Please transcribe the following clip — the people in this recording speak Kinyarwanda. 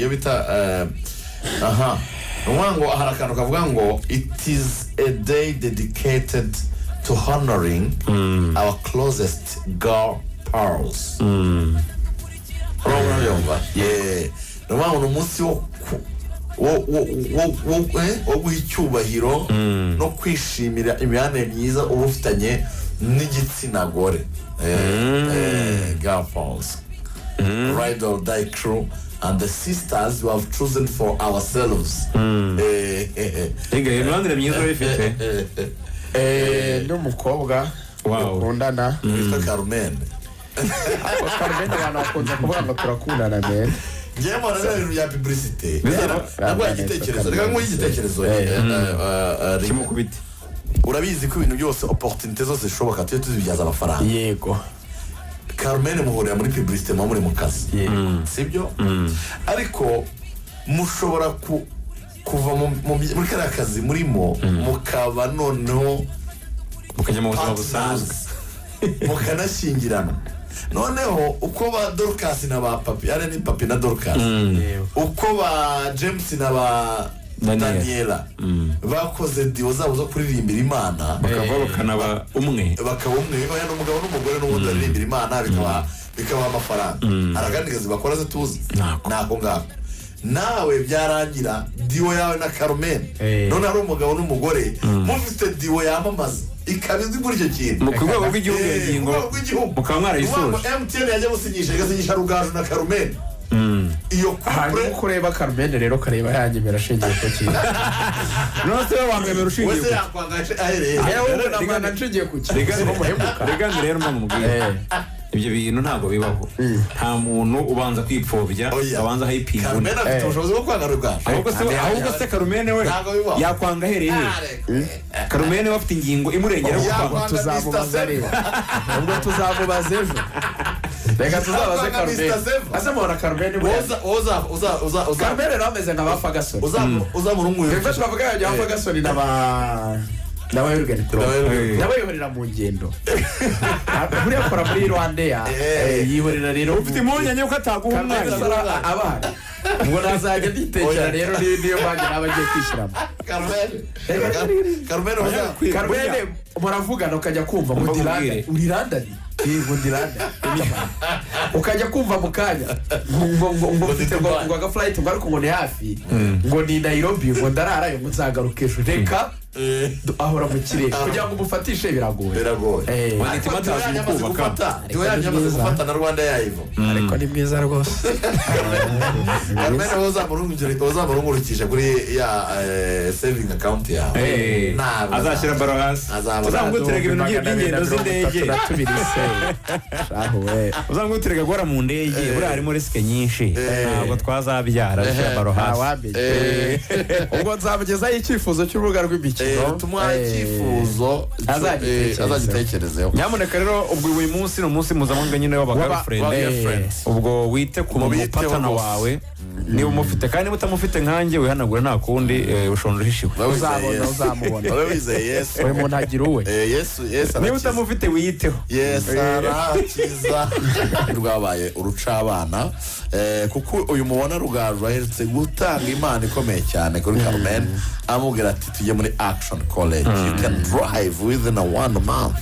iyo bita aha ngo harakano kavuga ngo it is a day dedicated to honoring our closest girl pals. Yeah. No munsi wo guhicyubahiro no kwishimira imyane myiza ubufitanye n'igitsina gore. Girl pals. Ride or die crew and the sisters who have chosen for ourselves. Imyandire myiza bifite. N'umukobwa ukundana witwa Karumeri. Karumeri abantu bakunze kuvuga ngo turakundana men. Ngiye mbona ibintu bya publicité. Nabwo igitekerezo. Reka ngo igitekerezo. Kimukubita. Urabizi ko ibintu byose opportunité zose zishoboka tuye tuzibyaza amafaranga. Yego. Karumeri muhurira muri publicité muri mu kazi. Sibyo? Ariko mushobora kuva muri kara kazi murimo mukaba noneho mukajya mu buzima busanzwe mukanashyingirana. Noneho uko ba Dorcas na ba Papi ari ni Papi na Dorcas uko ba James na ba Daniela bakoze dio zabo zo kuririmbira Imana bakavukana ba umwe oya n'umugabo n'umugore n'ubundi baririmbira Imana bikaba amafaranga aragandigazi bakora ze tuzi nako ngako nawe byarangira dio yawe na Karumeri none ari umugabo n'umugore mufite dio yamamaza ikabizi kuri icyo kintu mu rwego rw'igihugu mukamwara isoje MTN yajya gusinyisha igasinyisha Rugaju na Karumeri iyo couple kureba Karumeri rero kareba yanyemera shingiye ko kintu nose wamwemera ushingiye wese yakwangaje ahereye yewe namana nshingiye ku kintu Reagan rero mumubwira ibyo bintu ntago bibaho nta muntu ubanza kwipfobya abanza hayipinga Karumeri afite ubushobozi bwo kwanga Rugaju ahubwo se Karumeri we yakwanga hereye Karumeri we afite ingingo imurengera kuko tuzamubaza rero ubwo tuzamubaza ejo reka tuzabaze Karumeri azamora Karumeri oza Karumeri rameze nka bafagasoni uza murungu reka twavuga ya bafagasoni nawe Reagan nawe yoherera mu ngendo buriya akora muri Rwanda yiborera rero ufite impungenge ko ataguha umwanya abana ngo nazajya nditekera rero niyo mpamvu nabagiye kwishyiramo Karumeri muravugana ukajya kumva ngo urirandani ukajya kumva mu kanya ngo mfite ngo agaflight ngo ariko ngo ni hafi ngo ni Nairobi ngo ndararayo ngo nzagaruke ejo reka ahora mu kirere kugira ngo umufatishe biragoye wanitima tazi kubaka yanyamaze gufata na Rwanda yayivo ariko ni mwiza rwose Karumeri uzamurungurukije kuri ya saving account yawe azashyira baro hasi uzamguterega ibintu by'ingendo z'indege uzamguterega gora mu ndege buri harimo risk nyinshi ntabwo twazabyara baro hasi ubwo nzabagezaho icyifuzo cy'urubuga rw'imikino tumuhaye icyifuzo azagitekerezeho nyamuneka rero ubwo uyu munsi ni umunsi mpuzamahanga nyine w'abagirlfriend ubwo wite ku mupatana wawe niba umufite kandi niba utamufite nkanjye wihanagura nta kundi ushonje uhishiwe uzamubona wowe wizeye Yesu uyu muntu agira uwe Yesu niba utamufite wiyiteho Yesu arakiza rwabaye urucabana kuko uyu mubona Rugaju aherutse gutanga impano ikomeye cyane kuri Karumeri amubwira ati tujye muri action college you can drive within a 1 month